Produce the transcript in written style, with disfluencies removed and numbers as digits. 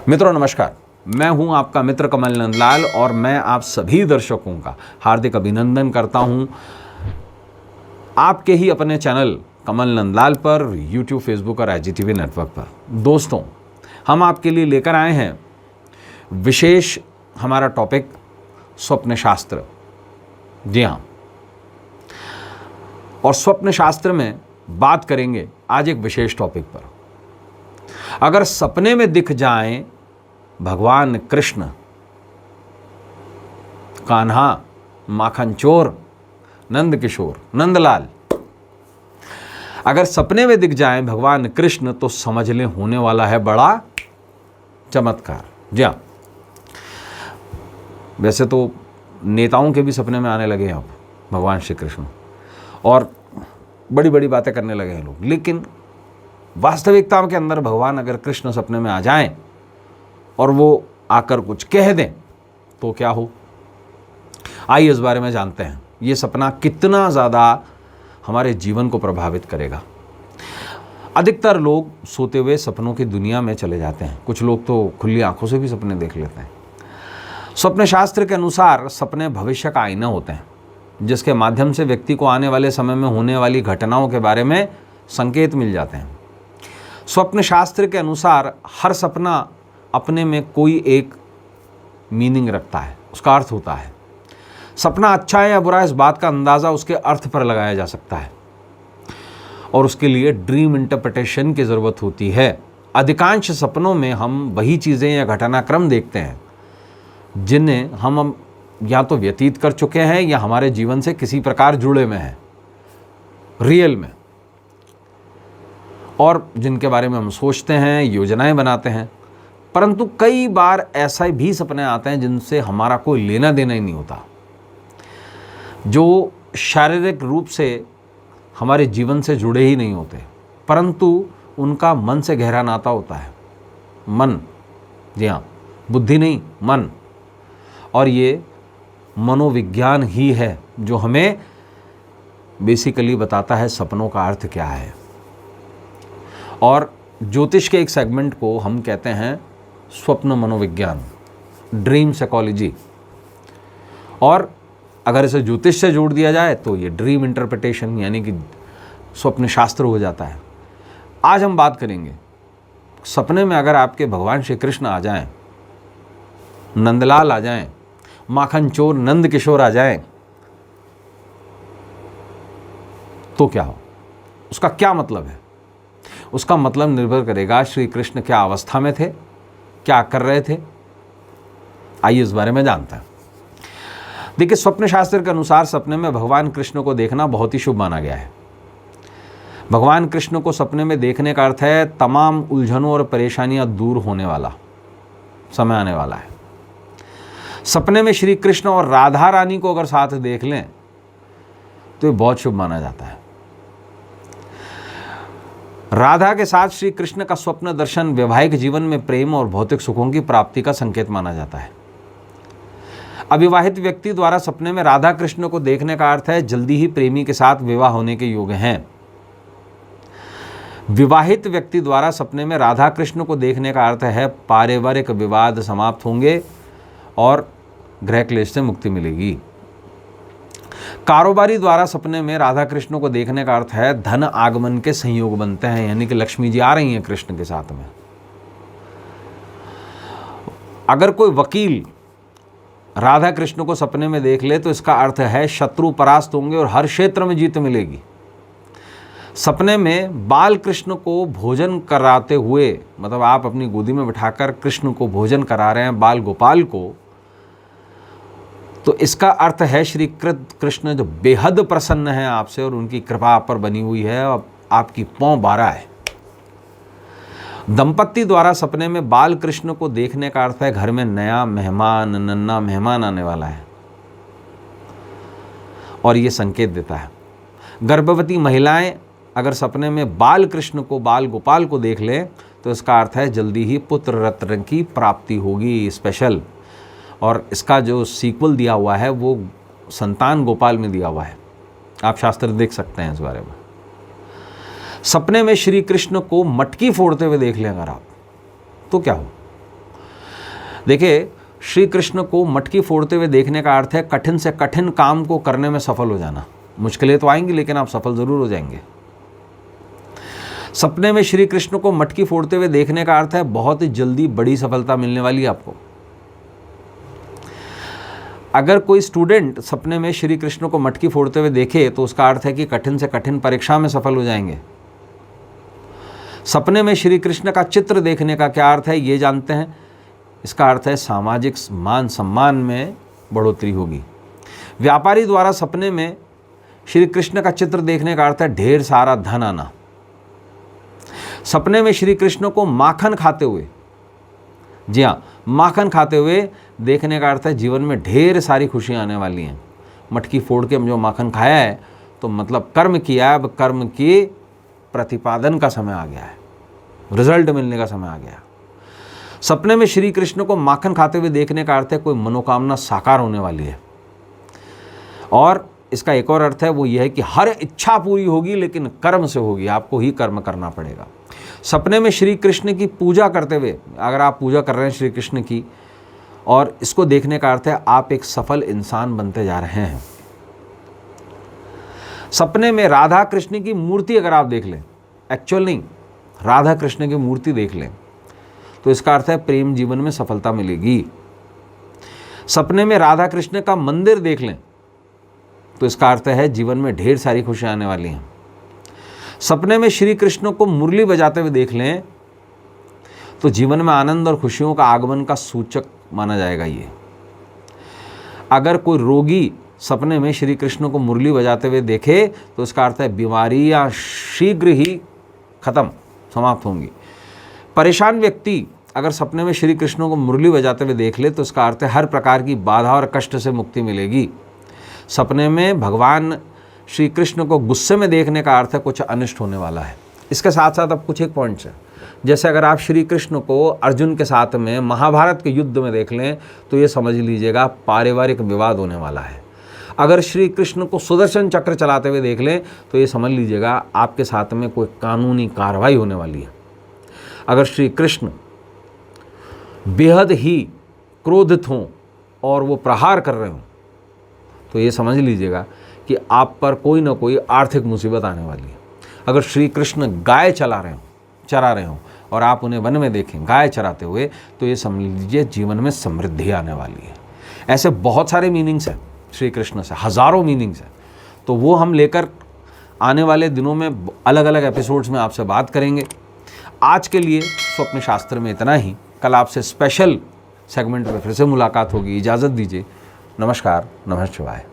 मित्रों नमस्कार, मैं हूं आपका मित्र कमल नंदलाल और मैं आप सभी दर्शकों का हार्दिक अभिनंदन करता हूं आपके ही अपने चैनल कमल नंदलाल पर, YouTube, Facebook और IGTV नेटवर्क पर। दोस्तों, हम आपके लिए लेकर आए हैं विशेष हमारा टॉपिक स्वप्न शास्त्र। जी हाँ, और स्वप्न शास्त्र में बात करेंगे आज एक विशेष टॉपिक पर। अगर सपने में दिख जाएं भगवान कृष्ण, कान्हा, माखन चोर, नंद किशोर, नंदलाल, अगर सपने में दिख जाएं भगवान कृष्ण तो समझ लें होने वाला है बड़ा चमत्कार। जी हाँ, वैसे तो नेताओं के भी सपने में आने लगे हैं अब भगवान श्री कृष्ण और बड़ी बड़ी बातें करने लगे हैं लोग, लेकिन वास्तविकता के अंदर भगवान अगर कृष्ण सपने में आ जाएं और वो आकर कुछ कह दें तो क्या हो, आइए इस बारे में जानते हैं। ये सपना कितना ज़्यादा हमारे जीवन को प्रभावित करेगा। अधिकतर लोग सोते हुए सपनों की दुनिया में चले जाते हैं, कुछ लोग तो खुली आंखों से भी सपने देख लेते हैं। स्वप्न शास्त्र के अनुसार सपने भविष्य का आईना होते हैं, जिसके माध्यम से व्यक्ति को आने वाले समय में होने वाली घटनाओं के बारे में संकेत मिल जाते हैं। स्वप्न शास्त्र के अनुसार हर सपना अपने में कोई एक मीनिंग रखता है, उसका अर्थ होता है। सपना अच्छा है या बुरा, इस बात का अंदाज़ा उसके अर्थ पर लगाया जा सकता है और उसके लिए ड्रीम इंटरप्रिटेशन की ज़रूरत होती है। अधिकांश सपनों में हम वही चीज़ें या घटनाक्रम देखते हैं जिन्हें हम या तो व्यतीत कर चुके हैं या हमारे जीवन से किसी प्रकार जुड़े हुए हैं रियल में, और जिनके बारे में हम सोचते हैं, योजनाएं बनाते हैं। परंतु कई बार ऐसा भी सपने आते हैं जिनसे हमारा कोई लेना देना ही नहीं होता, जो शारीरिक रूप से हमारे जीवन से जुड़े ही नहीं होते, परंतु उनका मन से गहरा नाता होता है। मन, जी हाँ, बुद्धि नहीं, मन। और ये मनोविज्ञान ही है जो हमें बेसिकली बताता है सपनों का अर्थ क्या है। और ज्योतिष के एक सेगमेंट को हम कहते हैं स्वप्न मनोविज्ञान, ड्रीम साइकोलॉजी। और अगर इसे ज्योतिष से जोड़ दिया जाए तो ये ड्रीम इंटरप्रिटेशन यानी कि स्वप्न शास्त्र हो जाता है। आज हम बात करेंगे सपने में अगर आपके भगवान श्री कृष्ण आ जाएं, नंदलाल आ जाएं, माखन चोर नंद किशोर आ जाएं तो क्या हो, उसका क्या मतलब है। उसका मतलब निर्भर करेगा श्री कृष्ण क्या अवस्था में थे, क्या कर रहे थे। आइए इस बारे में जानते हैं। देखिए, स्वप्न शास्त्र के अनुसार सपने में भगवान कृष्ण को देखना बहुत ही शुभ माना गया है। भगवान कृष्ण को सपने में देखने का अर्थ है तमाम उलझनों और परेशानियां दूर होने वाला समय आने वाला है। सपने में श्री कृष्ण और राधा रानी को अगर साथ देख लें तो ये बहुत शुभ माना जाता है। राधा के साथ श्री कृष्ण का स्वप्न दर्शन वैवाहिक जीवन में प्रेम और भौतिक सुखों की प्राप्ति का संकेत माना जाता है। अविवाहित व्यक्ति द्वारा सपने में राधा कृष्ण को देखने का अर्थ है जल्दी ही प्रेमी के साथ विवाह होने के योग हैं। विवाहित व्यक्ति द्वारा सपने में राधा कृष्ण को देखने का अर्थ है पारिवारिक विवाद समाप्त होंगे और गृह क्लेश से मुक्ति मिलेगी। कारोबारी द्वारा सपने में राधा कृष्ण को देखने का अर्थ है धन आगमन के संयोग बनते हैं, यानी कि लक्ष्मी जी आ रही हैं कृष्ण के साथ में। अगर कोई वकील राधा कृष्ण को सपने में देख ले तो इसका अर्थ है शत्रु परास्त होंगे और हर क्षेत्र में जीत मिलेगी। सपने में बाल कृष्ण को भोजन कराते हुए, मतलब आप अपनी गोदी में बिठाकर कृष्ण को भोजन करा रहे हैं, बाल गोपाल को, तो इसका अर्थ है श्री कृष्ण जो बेहद प्रसन्न है आपसे और उनकी कृपा आप पर बनी हुई है और आपकी पौं बारा है। दंपत्ति द्वारा सपने में बाल कृष्ण को देखने का अर्थ है घर में नया मेहमान, नन्ना मेहमान आने वाला है और ये संकेत देता है। गर्भवती महिलाएं अगर सपने में बाल कृष्ण को, बाल गोपाल को देख लें तो इसका अर्थ है जल्दी ही पुत्र रत्न की प्राप्ति होगी स्पेशल। और इसका जो सीक्वल दिया हुआ है वो संतान गोपाल में दिया हुआ है, आप शास्त्र देख सकते हैं इस बारे में। सपने में श्री कृष्ण को मटकी फोड़ते हुए देख लें अगर आप, तो क्या हो? देखिए, श्री कृष्ण को मटकी फोड़ते हुए देखने का अर्थ है कठिन से कठिन काम को करने में सफल हो जाना। मुश्किलें तो आएंगी लेकिन आप सफल जरूर हो जाएंगे। सपने में श्री कृष्ण को मटकी फोड़ते हुए देखने का अर्थ है बहुत ही जल्दी बड़ी सफलता मिलने वाली है आपको। अगर कोई स्टूडेंट सपने में श्री कृष्ण को मटकी फोड़ते हुए देखे तो उसका अर्थ है कि कठिन से कठिन परीक्षा में सफल हो जाएंगे। सपने में श्री कृष्ण का चित्र देखने का क्या अर्थ है ये जानते हैं? इसका अर्थ है सामाजिक मान सम्मान में बढ़ोतरी होगी। व्यापारी द्वारा सपने में श्री कृष्ण का चित्र देखने का अर्थ है ढेर सारा धन आना। सपने में श्री कृष्ण को माखन खाते हुए, जी हाँ, माखन खाते हुए देखने का अर्थ है जीवन में ढेर सारी खुशियां आने वाली हैं। मटकी फोड़ के हम जो माखन खाया है तो मतलब कर्म किया है, अब कर्म के प्रतिपादन का समय आ गया है, रिजल्ट मिलने का समय आ गया। सपने में श्री कृष्ण को माखन खाते हुए देखने का अर्थ है कोई मनोकामना साकार होने वाली है। और इसका एक और अर्थ है वो ये है कि हर इच्छा पूरी होगी लेकिन कर्म से होगी, आपको ही कर्म करना पड़ेगा। सपने में श्री कृष्ण की पूजा करते हुए, अगर आप पूजा कर रहे हैं श्री कृष्ण की, और इसको देखने का अर्थ है आप एक सफल इंसान बनते जा रहे हैं। सपने में राधा कृष्ण की मूर्ति अगर आप देख लें, एक्चुअल नहीं, राधा कृष्ण की मूर्ति देख लें, तो इसका अर्थ है प्रेम जीवन में सफलता मिलेगी। सपने में राधा कृष्ण का मंदिर देख लें तो इसका अर्थ है जीवन में ढेर सारी खुशियां आने वाली हैं। सपने में श्री कृष्ण को मुरली बजाते हुए देख लें तो जीवन में आनंद और खुशियों का आगमन का सूचक माना जाएगा ये। अगर कोई रोगी सपने में श्री कृष्ण को मुरली बजाते हुए देखे तो इसका अर्थ है बीमारियां शीघ्र ही खत्म, समाप्त होंगी। परेशान व्यक्ति अगर सपने में श्री कृष्ण को मुरली बजाते हुए देख ले तो इसका अर्थ है हर प्रकार की बाधा और कष्ट से मुक्ति मिलेगी। सपने में भगवान श्री कृष्ण को गुस्से में देखने का अर्थ है कुछ अनिष्ट होने वाला है। इसके साथ साथ अब कुछ एक पॉइंट्स हैं, जैसे अगर आप श्री कृष्ण को अर्जुन के साथ में महाभारत के युद्ध में देख लें तो ये समझ लीजिएगा पारिवारिक विवाद होने वाला है। अगर श्री कृष्ण को सुदर्शन चक्र चलाते हुए देख लें तो ये समझ लीजिएगा आपके साथ में कोई कानूनी कार्रवाई होने वाली है। अगर श्री कृष्ण बेहद ही क्रोधित हों और वो प्रहार कर रहे हों तो ये समझ लीजिएगा कि आप पर कोई ना कोई आर्थिक मुसीबत आने वाली है। अगर श्री कृष्ण गाय चरा रहे हों और आप उन्हें वन में देखें गाय चराते हुए तो ये समझ लीजिए जीवन में समृद्धि आने वाली है। ऐसे बहुत सारे मीनिंग्स हैं श्री कृष्ण से, हज़ारों मीनिंग्स हैं, तो वो हम लेकर आने वाले दिनों में अलग अलग एपिसोड्स में आपसे बात करेंगे। आज के लिए स्वप्न शास्त्र में इतना ही। कल आपसे स्पेशल सेगमेंट में फिर से मुलाकात होगी। इजाज़त दीजिए। नमस्कार, नमः शिवाय।